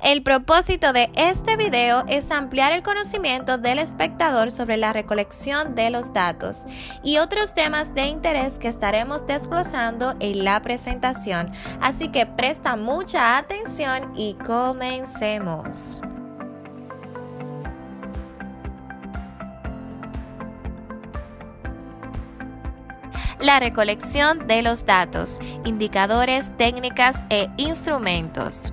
El propósito de este video es ampliar el conocimiento del espectador sobre la recolección de los datos y otros temas de interés que estaremos desglosando en la presentación, así que presta mucha atención y comencemos. La recolección de los datos, indicadores, técnicas e instrumentos.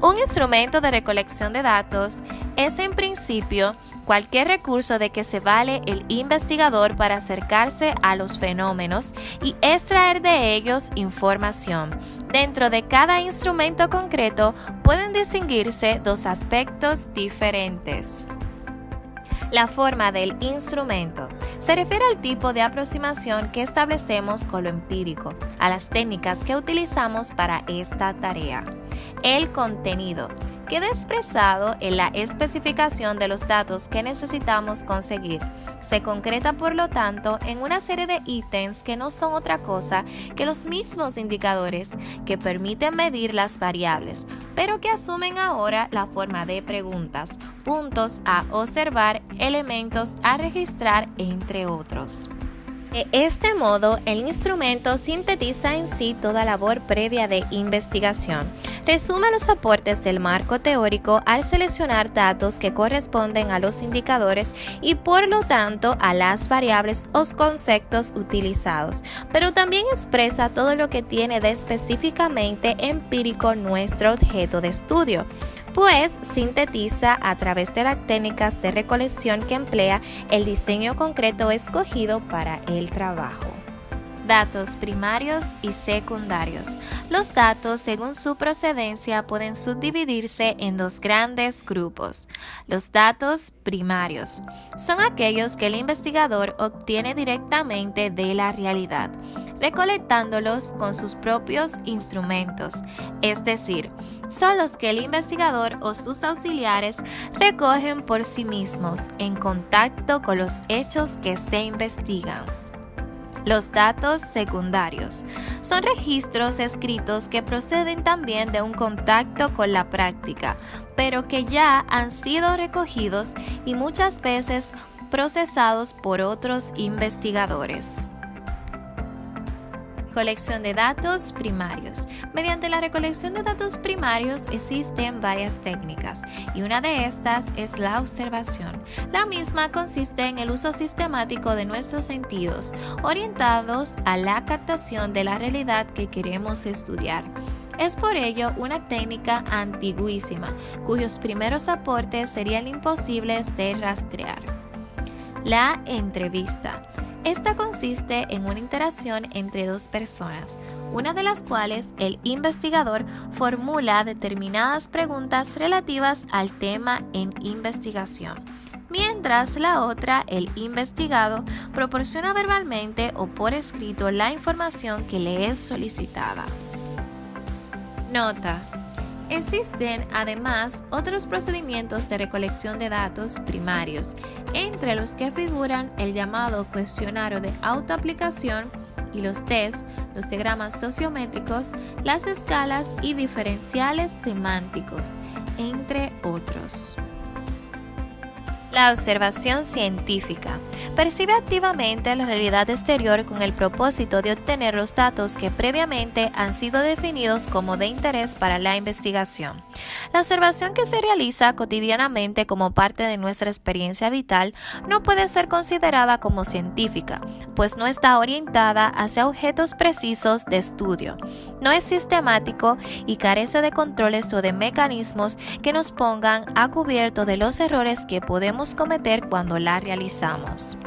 Un instrumento de recolección de datos es en principio cualquier recurso de que se vale el investigador para acercarse a los fenómenos y extraer de ellos información. Dentro de cada instrumento concreto pueden distinguirse dos aspectos diferentes. La forma del instrumento se refiere al tipo de aproximación que establecemos con lo empírico, a las técnicas que utilizamos para esta tarea. El contenido queda expresado en la especificación de los datos que necesitamos conseguir. Se concreta, por lo tanto, en una serie de ítems que no son otra cosa que los mismos indicadores que permiten medir las variables, pero que asumen ahora la forma de preguntas, puntos a observar, elementos a registrar, entre otros. De este modo, el instrumento sintetiza en sí toda labor previa de investigación. Resume los aportes del marco teórico al seleccionar datos que corresponden a los indicadores y por lo tanto a las variables o conceptos utilizados, pero también expresa todo lo que tiene de específicamente empírico nuestro objeto de estudio, pues sintetiza a través de las técnicas de recolección que emplea el diseño concreto escogido para el trabajo. Datos primarios y secundarios. Los datos, según su procedencia, pueden subdividirse en dos grandes grupos. Los datos primarios son aquellos que el investigador obtiene directamente de la realidad, recolectándolos con sus propios instrumentos, es decir, son los que el investigador o sus auxiliares recogen por sí mismos en contacto con los hechos que se investigan. Los datos secundarios son registros escritos que proceden también de un contacto con la práctica, pero que ya han sido recogidos y muchas veces procesados por otros investigadores. Colección de datos primarios. Mediante la recolección de datos primarios existen varias técnicas y una de estas es la observación. La misma consiste en el uso sistemático de nuestros sentidos, orientados a la captación de la realidad que queremos estudiar. Es por ello una técnica antiguísima, cuyos primeros aportes serían imposibles de rastrear. La entrevista. Esta consiste en una interacción entre dos personas, una de las cuales el investigador formula determinadas preguntas relativas al tema en investigación, mientras la otra, el investigado, proporciona verbalmente o por escrito la información que le es solicitada. Nota. Existen además otros procedimientos de recolección de datos primarios, entre los que figuran el llamado cuestionario de autoaplicación y los test, los diagramas sociométricos, las escalas y diferenciales semánticos, entre otros. La observación científica percibe activamente la realidad exterior con el propósito de obtener los datos que previamente han sido definidos como de interés para la investigación. La observación que se realiza cotidianamente como parte de nuestra experiencia vital no puede ser considerada como científica, pues no está orientada hacia objetos precisos de estudio, no es sistemático y carece de controles o de mecanismos que nos pongan a cubierto de los errores que podemos cometer cuando la realizamos.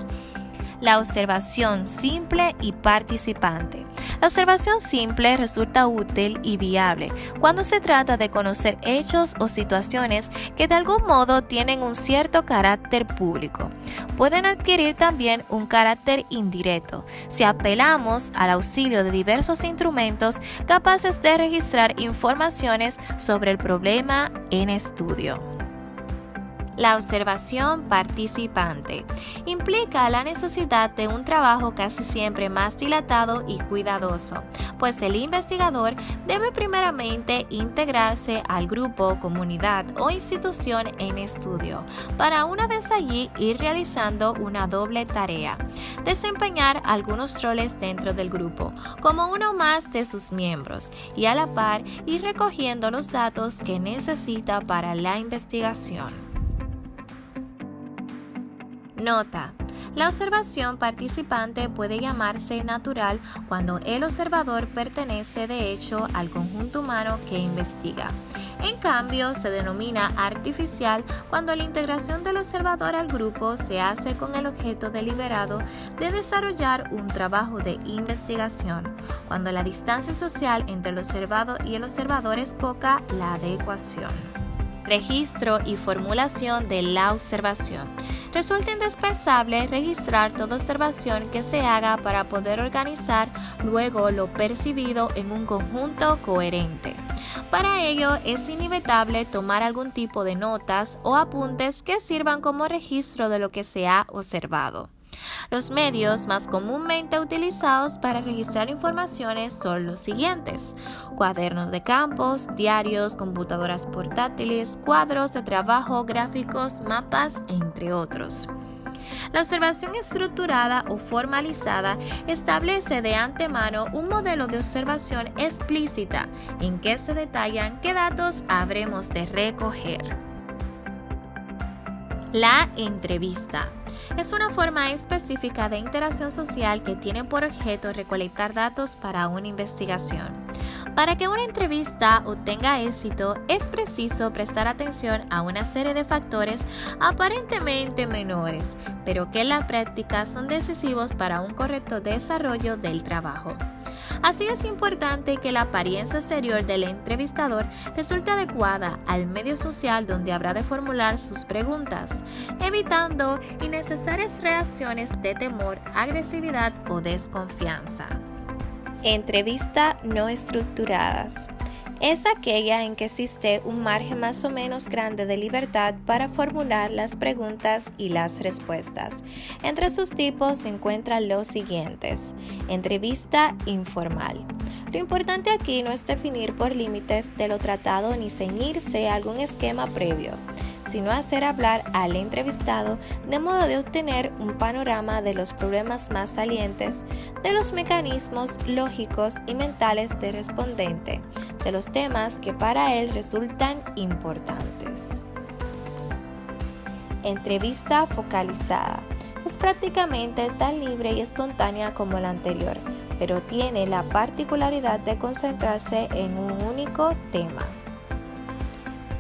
La observación simple y participante. La observación simple resulta útil y viable cuando se trata de conocer hechos o situaciones que de algún modo tienen un cierto carácter público. Pueden adquirir también un carácter indirecto si apelamos al auxilio de diversos instrumentos capaces de registrar informaciones sobre el problema en estudio. La observación participante implica la necesidad de un trabajo casi siempre más dilatado y cuidadoso, pues el investigador debe primeramente integrarse al grupo, comunidad o institución en estudio, para una vez allí ir realizando una doble tarea: desempeñar algunos roles dentro del grupo, como uno más de sus miembros, y a la par ir recogiendo los datos que necesita para la investigación. Nota: la observación participante puede llamarse natural cuando el observador pertenece de hecho al conjunto humano que investiga. En cambio, se denomina artificial cuando la integración del observador al grupo se hace con el objeto deliberado de desarrollar un trabajo de investigación. Cuando la distancia social entre el observado y el observador es poca, la adecuación. Registro y formulación de la observación. Resulta indispensable registrar toda observación que se haga para poder organizar luego lo percibido en un conjunto coherente. Para ello es inevitable tomar algún tipo de notas o apuntes que sirvan como registro de lo que se ha observado. Los medios más comúnmente utilizados para registrar informaciones son los siguientes: cuadernos de campos, diarios, computadoras portátiles, cuadros de trabajo, gráficos, mapas, entre otros. La observación estructurada o formalizada establece de antemano un modelo de observación explícita en que se detallan qué datos habremos de recoger. La entrevista es una forma específica de interacción social que tiene por objeto recolectar datos para una investigación. Para que una entrevista obtenga éxito, es preciso prestar atención a una serie de factores aparentemente menores, pero que en la práctica son decisivos para un correcto desarrollo del trabajo. Así es importante que la apariencia exterior del entrevistador resulte adecuada al medio social donde habrá de formular sus preguntas, evitando innecesarias reacciones de temor, agresividad o desconfianza. Entrevista no estructuradas. Es aquella en que existe un margen más o menos grande de libertad para formular las preguntas y las respuestas. Entre sus tipos se encuentran los siguientes: entrevista informal. Lo importante aquí no es definir por límites de lo tratado ni ceñirse a algún esquema previo, sino hacer hablar al entrevistado de modo de obtener un panorama de los problemas más salientes, de los mecanismos lógicos y mentales del respondente, de los temas que para él resultan importantes. Entrevista focalizada. Es prácticamente tan libre y espontánea como la anterior, pero tiene la particularidad de concentrarse en un único tema.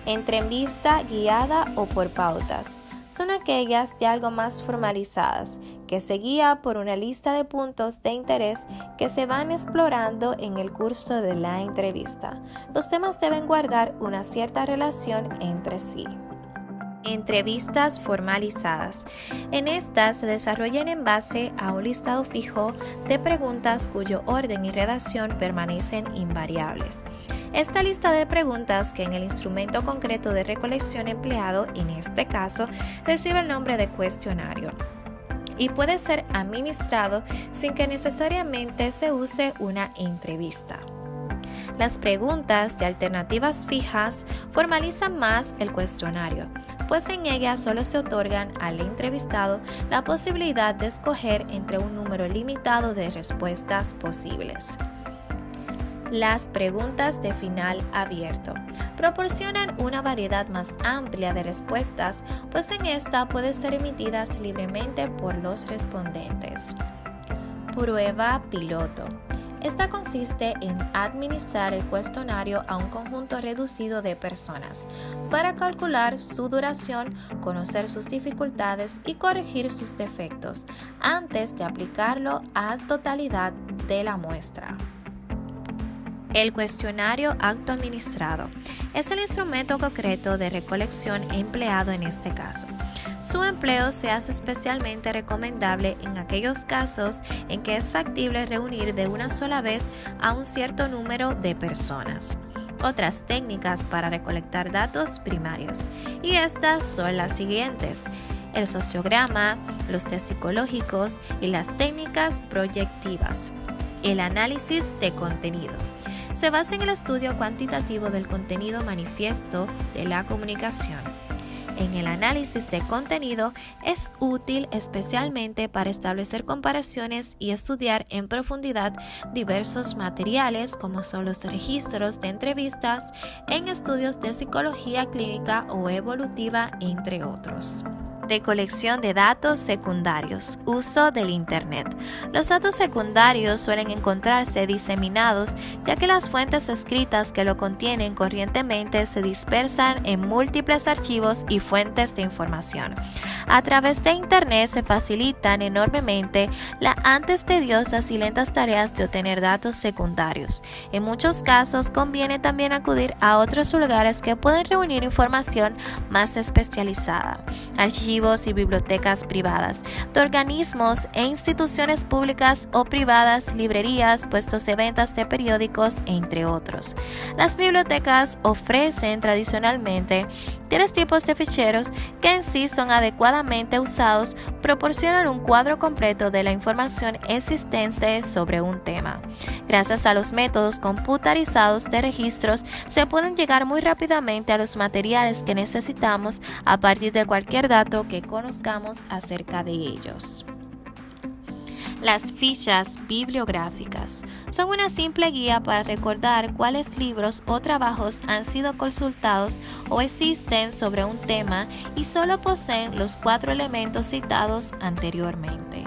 Entrevista guiada o por pautas. Son aquellas ya algo más formalizadas, que se guía por una lista de puntos de interés que se van explorando en el curso de la entrevista. Los temas deben guardar una cierta relación entre sí. Entrevistas formalizadas. En estas se desarrollan en base a un listado fijo de preguntas cuyo orden y redacción permanecen invariables. Esta lista de preguntas, que en el instrumento concreto de recolección empleado, en este caso, recibe el nombre de cuestionario, y puede ser administrado sin que necesariamente se use una entrevista. Las preguntas de alternativas fijas formalizan más el cuestionario, pues en ellas solo se otorgan al entrevistado la posibilidad de escoger entre un número limitado de respuestas posibles. Las preguntas de final abierto proporcionan una variedad más amplia de respuestas, pues en esta pueden ser emitidas libremente por los respondentes. Prueba piloto. Esta consiste en administrar el cuestionario a un conjunto reducido de personas para calcular su duración, conocer sus dificultades y corregir sus defectos antes de aplicarlo a la totalidad de la muestra. El cuestionario autoadministrado es el instrumento concreto de recolección empleado en este caso. Su empleo se hace especialmente recomendable en aquellos casos en que es factible reunir de una sola vez a un cierto número de personas. otras técnicas para recolectar datos primarios, y estas son las siguientes: el sociograma, los test psicológicos y las técnicas proyectivas. El análisis de contenido se basa en el estudio cuantitativo del contenido manifiesto de la comunicación. En el análisis de contenido es útil especialmente para establecer comparaciones y estudiar en profundidad diversos materiales como son los registros de entrevistas en estudios de psicología clínica o evolutiva, entre otros. Recolección de datos secundarios. Uso del Internet. Los datos secundarios suelen encontrarse diseminados, ya que las fuentes escritas que lo contienen corrientemente se dispersan en múltiples archivos y fuentes de información. A través de Internet se facilitan enormemente las antes tediosas y lentas tareas de obtener datos secundarios. En muchos casos conviene también acudir a otros lugares que pueden reunir información más especializada. Archivos y bibliotecas privadas, de organismos e instituciones públicas o privadas, librerías, puestos de ventas de periódicos, entre otros. Las bibliotecas ofrecen tradicionalmente 3 tipos de ficheros que en sí son adecuadamente usados, proporcionan un cuadro completo de la información existente sobre un tema. Gracias a los métodos computarizados de registros, se pueden llegar muy rápidamente a los materiales que necesitamos a partir de cualquier dato que conozcamos acerca de ellos. Las fichas bibliográficas son una simple guía para recordar cuáles libros o trabajos han sido consultados o existen sobre un tema y solo poseen los 4 elementos citados anteriormente.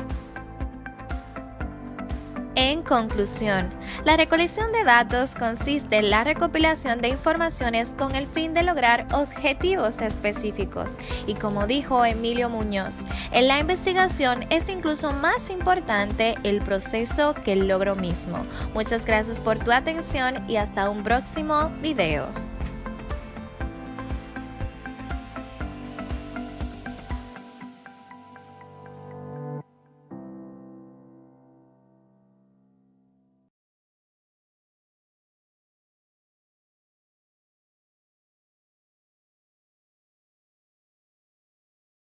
En conclusión, la recolección de datos consiste en la recopilación de informaciones con el fin de lograr objetivos específicos. Y como dijo Emilio Muñoz, en la investigación es incluso más importante el proceso que el logro mismo. Muchas gracias por tu atención y hasta un próximo video.